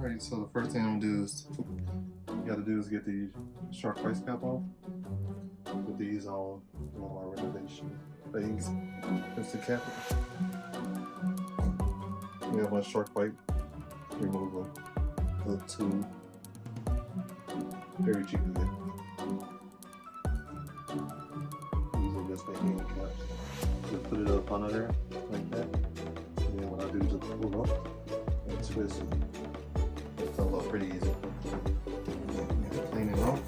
Alright, so the first thing I'm gonna do is get the shark face cap off. Put these on my renovation phase. That's the cap. We have my shark bite removal up to very cheap to get. These are just my hand caps. Just put it up under there like that. And then what I do is just pull up and twist it. It comes up pretty easy. Clean it off.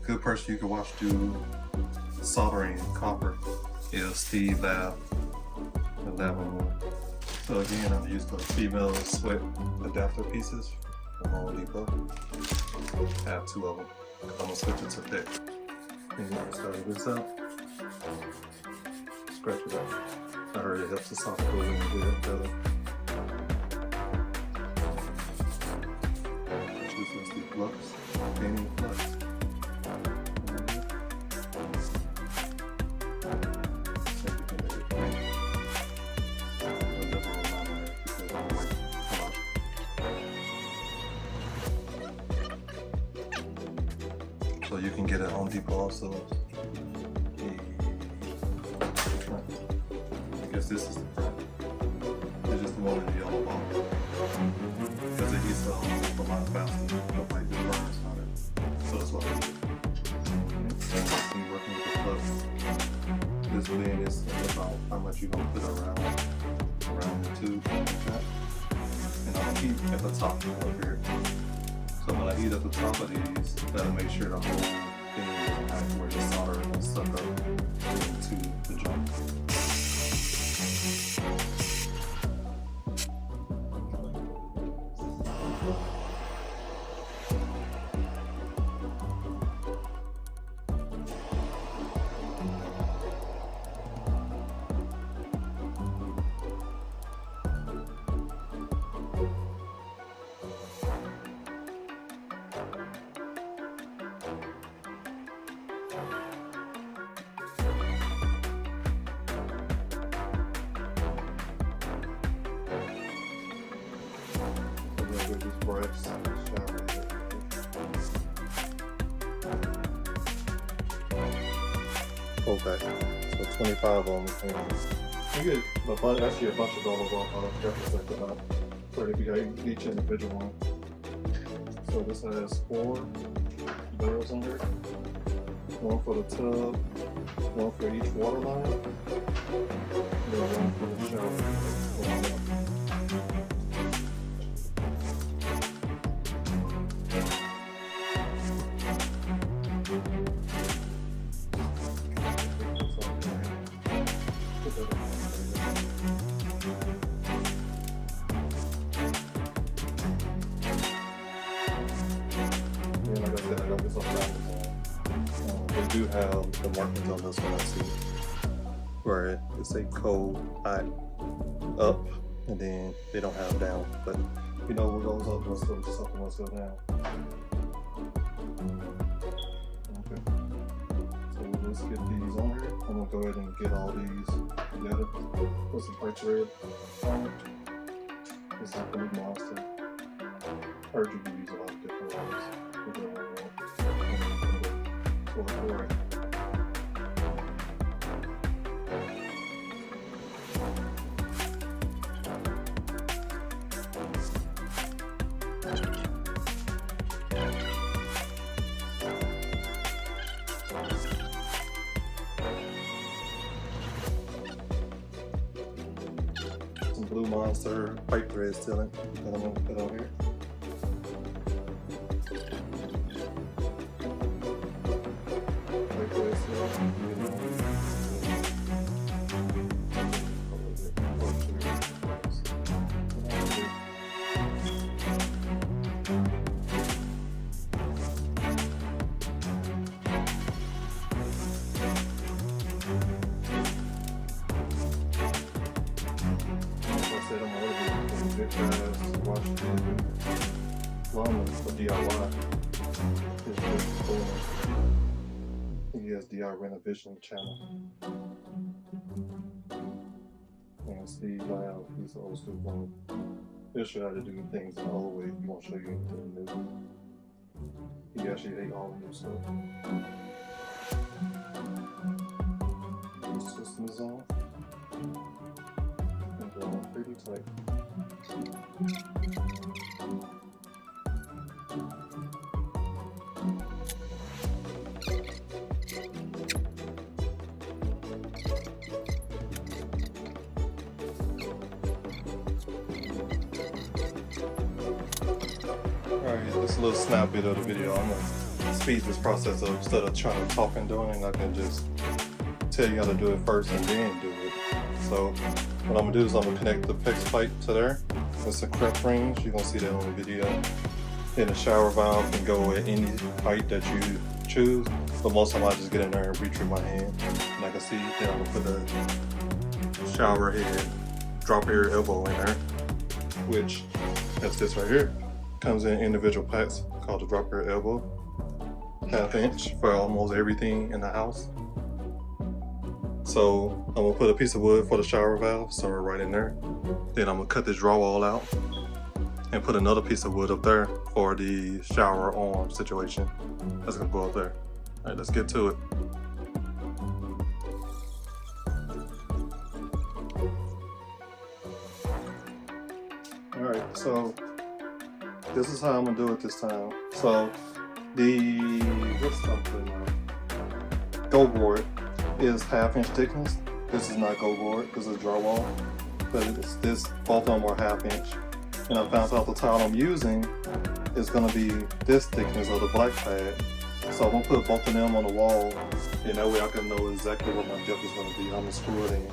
Good person you can watch do soldering copper is Steve Lab, the Lab one. So again, I've used the female sweat adapter pieces from Home Depot. I have 2 of them. I'm gonna switch it to thick. And you can start this out. Scratch it out. I heard it helps the soft glue and get it better. This is the flux, painting flux. So you can get it at Home Depot also. I guess this is the front. It's just the one in the yellow ball. Because it heats up a lot faster. Don't like the burns on it. So that's what I do. And working with the flux. This bend is about how much you're gonna put around the tube like that. And I'll heat at the top over here. So when I heat up the top of these, gotta make sure the whole thing is nice where the solder is stuck up into the joint. Okay, so 25 on the thing. You get actually a bunch of dollars off of definitely up for if you got each individual one. So this has 4 barrels in there. 1 for the tub, 1 for each water line, and then 1 for the shower. They do have the markings on this one, I see, where it's a cold, hot, up, and then they don't have down. But you know what goes up, let's go to something, let's go down. Okay, so let's get these on here. I'm gonna go ahead and get all these together. Put some bright red on it. This is a blue monster. Heard you can use a lot of different ones. Alright. Some blue monster pipe thread sealant that I'm going to put on here. right, guys, watch the llamas for DIY. It's just cool. He has DIY Renovation channel. And Steve Loud, he's an old school one. He'll show you how to do things the old way. He won't show you anything new. He actually hates all new stuff. The system is on. And going pretty tight. Alright, this is a little snap bit of the video. I'm gonna speed this process up instead of trying to talk and doing it. I can just tell you how to do it first and then do it. So what I'm gonna do is I'm gonna connect the PEX pipe to there. It's a crimp rings. You're gonna see that on the video. Then the shower valve can go at any height that you choose, but most of the time I just get in there and reach with my hand. And I can see then I'm gonna put the shower head drop air elbow in there, which that's this right here. Comes in individual packs called the drop air elbow, 1/2 inch for almost everything in the house. So I'm gonna put a piece of wood for the shower valve, so we're right in there. Then I'm gonna cut this drywall out and put another piece of wood up there for the shower arm situation. That's gonna go up there. All right, let's get to it. All right, so this is how I'm gonna do it this time. So what's something? GoBoard is 1/2 inch thickness. This is not GoBoard, this is drywall. But it's this, both of them are 1/2 inch. And I found out the tile I'm using is gonna be this thickness of the black pad. So I'm gonna put both of them on the wall, and that way I can know exactly what my depth is gonna be. I'm gonna screw it in.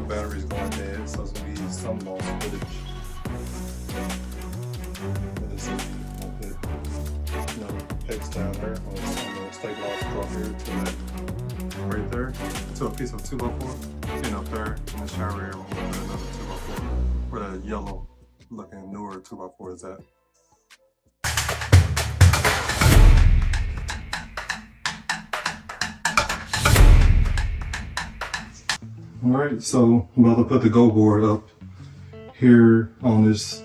Battery's going dead, so it's going to be some lost footage. But this is like the PEX down there. I'm going to stabilize drop here to that right there, to a piece of 2x4, and up there in the shower area we'll put another 2x4 where the yellow looking newer 2x4 is at. Alright, so I'm about to put the GoBoard up here on this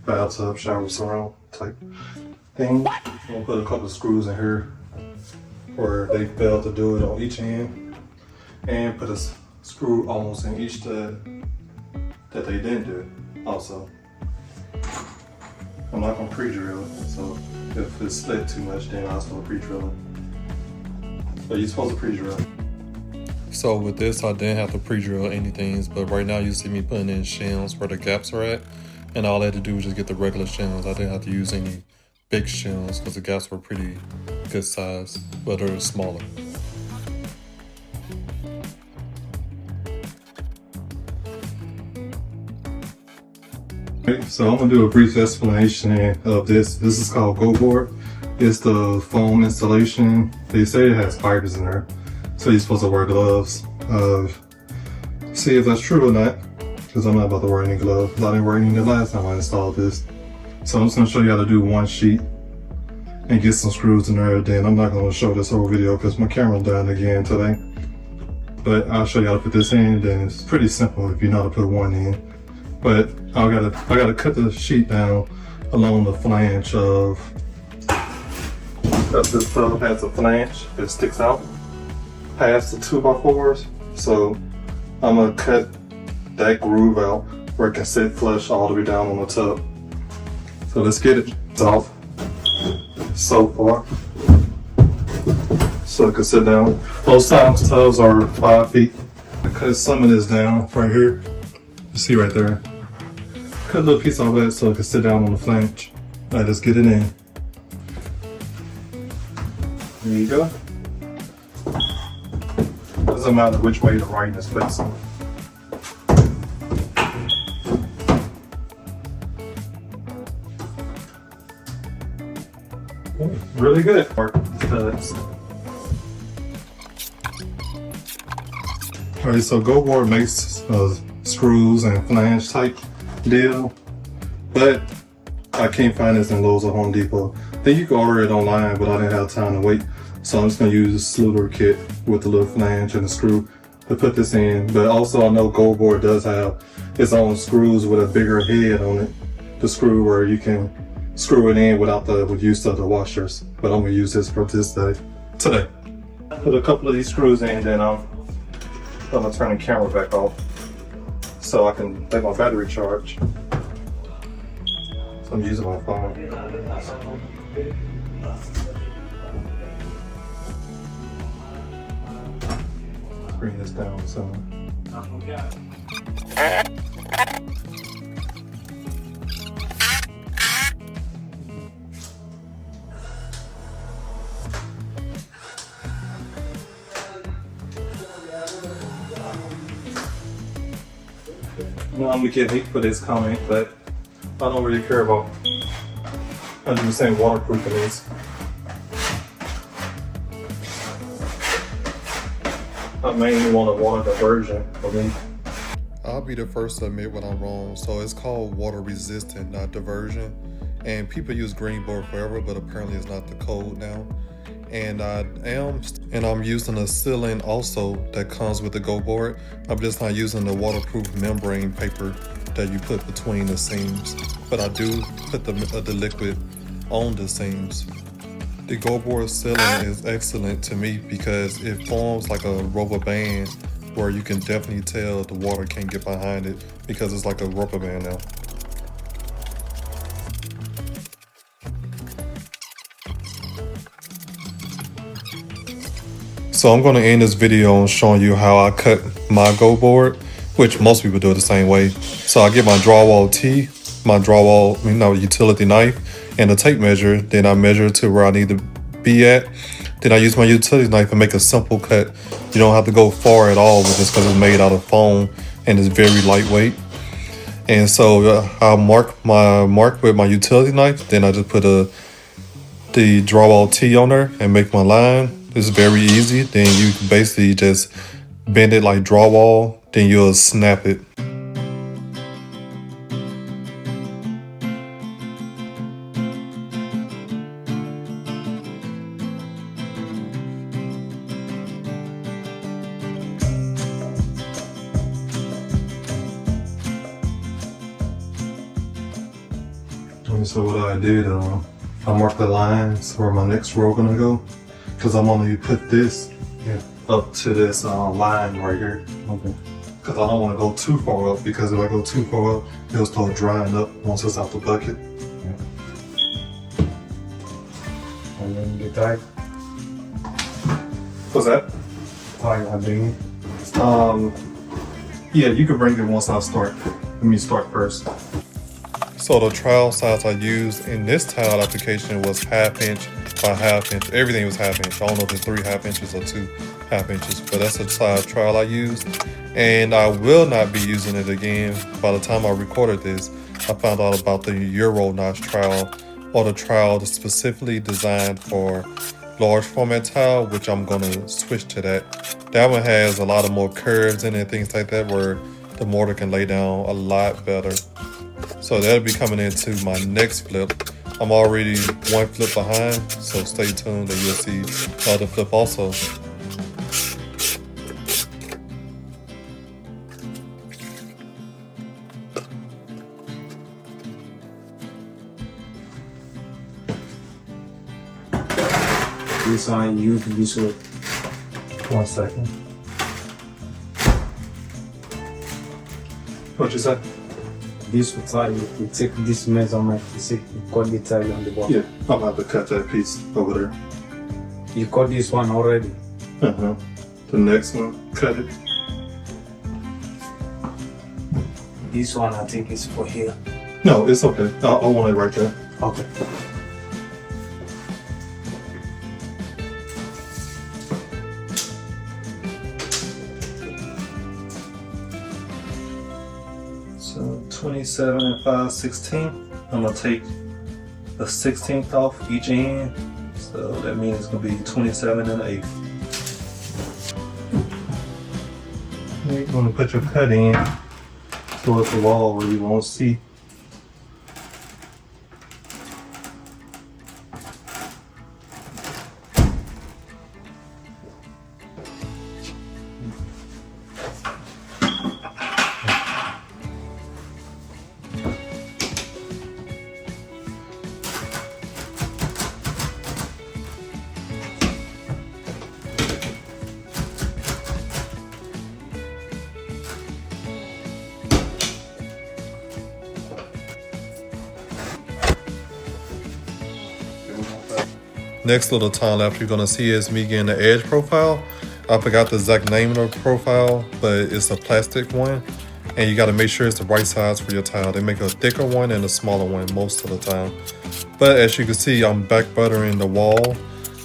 bathtub shower surround type thing. I'm gonna put a couple of screws in here where they failed to do it on each end, and put a screw almost in each stud that they didn't do also. I'm not gonna pre-drill it, so if it's split too much, then I'll start pre-drilling. But you're supposed to pre-drill. So with this, I didn't have to pre-drill anything, but right now you see me putting in shims where the gaps are at, and all I had to do was just get the regular shims. I didn't have to use any big shims because the gaps were pretty good size, but they're smaller. Okay, so I'm gonna do a brief explanation of this. This is called GoBoard. It's the foam installation. They say it has fibers in there, so you're supposed to wear gloves. See if that's true or not, because I'm not about to wear any gloves. I didn't wear any the last time I installed this. So I'm just gonna show you how to do one sheet and get some screws in there. Then I'm not gonna show this whole video because my camera's down again today. But I'll show you how to put this in. Then it's pretty simple if you know how to put one in. But I gotta cut the sheet down along the flange of. This tub has a flange that sticks out past the 2x4s. So I'm gonna cut that groove out where it can sit flush all the way down on the tub. So let's get it off so far. So it can sit down. Both sides tubs are 5 feet. I cut some of this down right here. You see right there. Cut a little piece off that so it can sit down on the flange. Alright, let's get it in. There you go. Doesn't matter which way the right is facing. Really good. Alright, so GoBoard makes screws and flange type deal, but I can't find this in Lowe's or Home Depot. I think you can order it online, but I didn't have time to wait. So I'm just gonna use the Soldering kit with the little flange and the screw to put this in. But also I know GoBoard does have its own screws with a bigger head on it. The screw where you can screw it in without the use of the washers. But I'm gonna use this for this day. Today. Put a couple of these screws in, then I'm gonna turn the camera back off so I can let my battery charge. So I'm using my phone. Bring this down some. No, I'm gonna get hate for this comment, but I don't really care about 100% waterproof in this. I mainly want a water diversion for me. I'll be the first to admit when I'm wrong. So it's called water resistant, not diversion. And people use green board forever, but apparently it's not the code now. And I'm using a sealant also that comes with the GoBoard. I'm just not using the waterproof membrane paper that you put between the seams, but I do put the liquid on the seams. The GoBoard sealant is excellent to me because it forms like a rubber band where you can definitely tell the water can't get behind it because it's like a rubber band now. So I'm going to end this video on showing you how I cut my GoBoard, which most people do it the same way. So I get my drywall tee, my utility knife, and a tape measure. Then I measure to where I need to be at. Then I use my utility knife and make a simple cut. You don't have to go far at all with this because it's made out of foam and it's very lightweight. And so I'll mark with my utility knife. Then I just put the drywall tee on there and make my line. It's very easy. Then you can basically just bend it like drywall, then you'll snap it. Alright, so what I did, I marked the lines where my next row gonna go, because I'm only put this up to this line right here. Okay. Because I don't want to go too far up, because if I go too far up, it'll start drying up once it's out the bucket. Yeah. And then the tie. What's that? Tie I bring it. Yeah, you can bring it once I start. Let me start first. So the trowel size I used in this tile application was 1/2 inch by 1/2 inch. Everything was 1/2 inch. I don't know if it's 3/2 inches or 2/2 inches, but that's the size trowel I used. And I will not be using it again. By the time I recorded this, I found out about the Euro notch trowel, or the trowel that's specifically designed for large format tile, which I'm gonna switch to that. That one has a lot of more curves in it, things like that, where the mortar can lay down a lot better. So that'll be coming into my next flip. I'm already one flip behind, so stay tuned and you'll see the other flip also. This one you use this way. 1 second. What you say? This tile, you take this measurement, you see, you cut the tile on the bottom. Yeah, I'm about to cut that piece over there. You cut this one already. The next one, cut it. This one I think is for here. No, it's okay. I want it right there. Okay. So 27 and 5/16. I'm gonna take the 16th off each end. So that means it's gonna be 27 and 1/8. You're gonna put your cut in towards the wall where you won't see. Next little time lapse you're gonna see is me getting the edge profile. I forgot the exact name of the profile, but it's a plastic one. And you gotta make sure it's the right size for your tile. They make a thicker one and a smaller one most of the time. But as you can see, I'm back buttering the wall.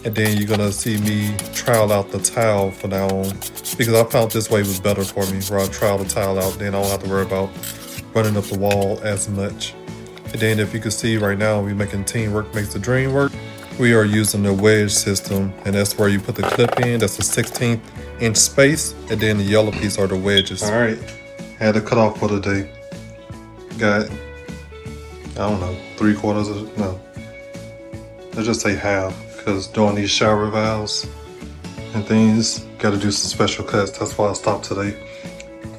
And then you're gonna see me trowel out the tile from now on. Because I found this way was better for me, where I trowel the tile out, then I don't have to worry about running up the wall as much. And then if you can see right now, we're making teamwork makes the dream work. We are using the wedge system, and that's where you put the clip in. That's a 16th inch space, and then the yellow piece are the wedges. All right, had to cut off for the day. Got, I don't know, 3/4 of, no. Let's just say half, because doing these shower valves and things, got to do some special cuts. That's why I stopped today.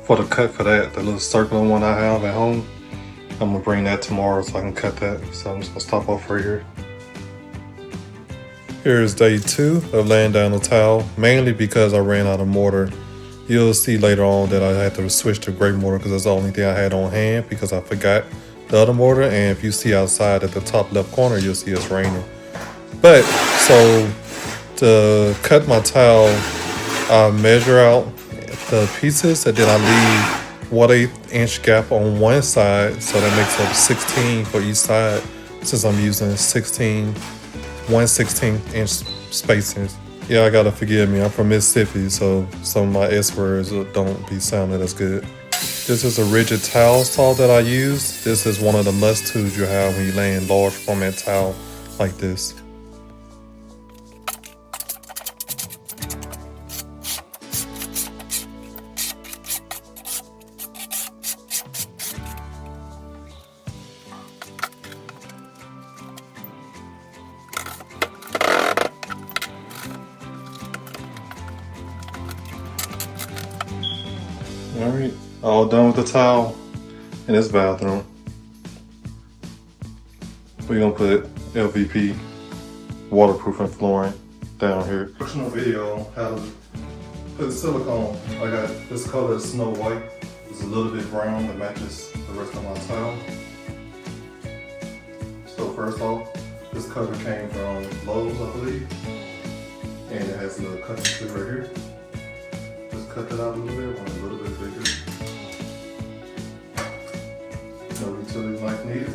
For the cut for that, the little circular one I have at home, I'm gonna bring that tomorrow so I can cut that. So I'm just gonna stop off right here. Here's day 2 of laying down the tile, mainly because I ran out of mortar. You'll see later on that I had to switch to gray mortar because that's the only thing I had on hand because I forgot the other mortar. And if you see outside at the top left corner, you'll see it's raining. But, so to cut my tile, I measure out the pieces and then I leave 1/8 inch gap on one side. So that makes up 16 for each side since I'm using 1/16 inch spacings. Yeah, I gotta forgive me. I'm from Mississippi, so some of my S words don't be sounding as good. This is a rigid tile saw that I use. This is one of the must tools you have when you lay in large format tile like this. Alright, all done with the tile in this bathroom. we're gonna put LVP waterproofing flooring down here. Personal video on how to put silicone. I got this color is Snow White. It's a little bit brown that matches the rest of my tile. So first off, this cutter came from Lowe's, I believe. And it has a little cutting tool right here. Just cut that out a little bit, one a little bit bigger. No utility knife needed.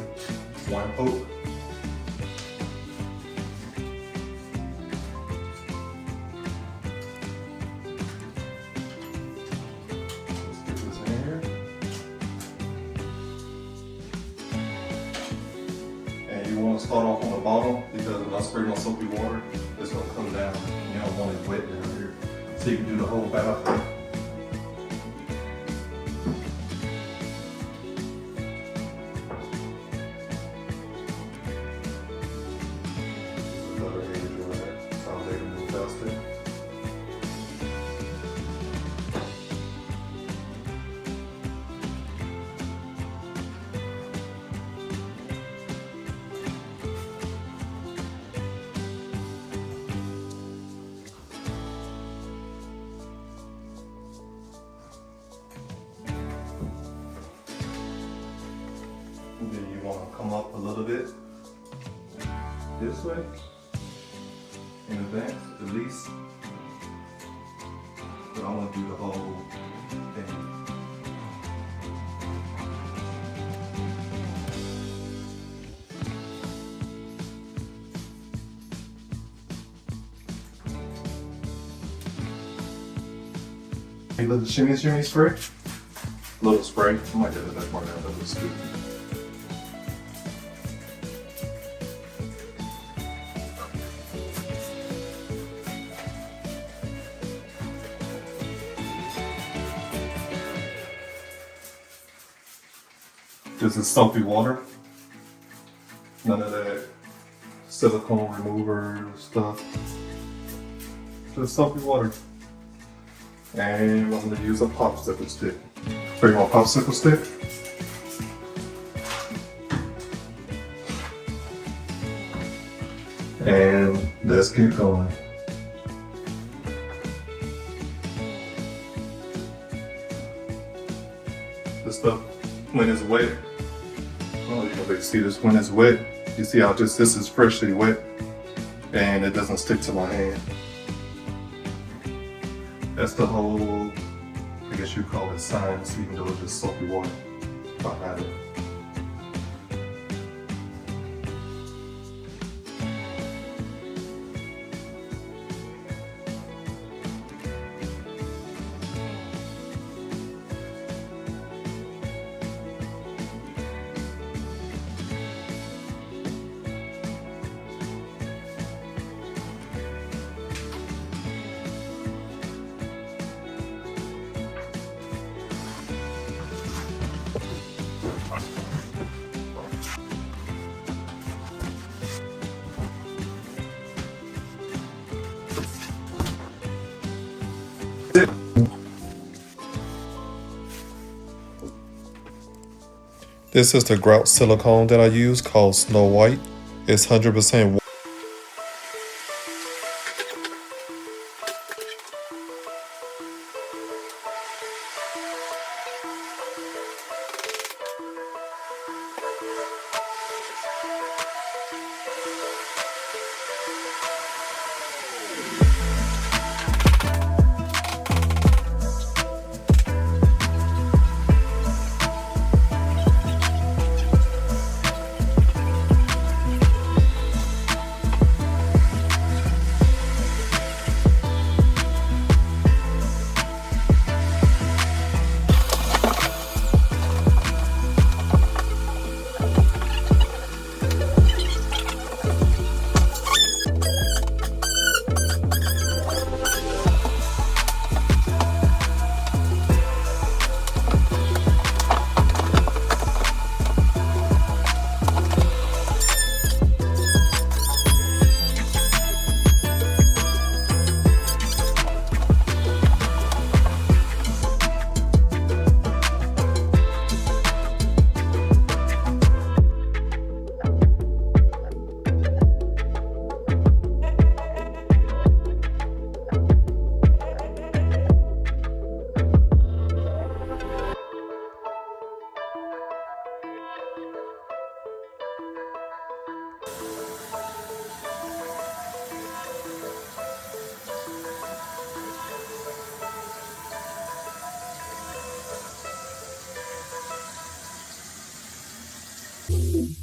One poke. Let's get this in here. And you want to start off on the bottom because when I spray my soapy water, it's going to come down. You don't want it wet down here. So you can do the whole bathroom. And then you want to come up a little bit this way in advance, at least. But I want to do the whole thing. A little shimmy spray. Little spray. I might get it that more now, that looks good. This is soapy water. None of that silicone remover stuff. Just soapy water. And I'm going to use a popsicle stick. Bring my popsicle stick. And let's keep going. This stuff, when it's wet, oh, you can see this. When it's wet, you see how this is freshly wet and it doesn't stick to my hand. That's the whole, I guess you call it science, even though it's just soapy water behind it. This is the grout silicone that I use called Snow White. It's 100% it.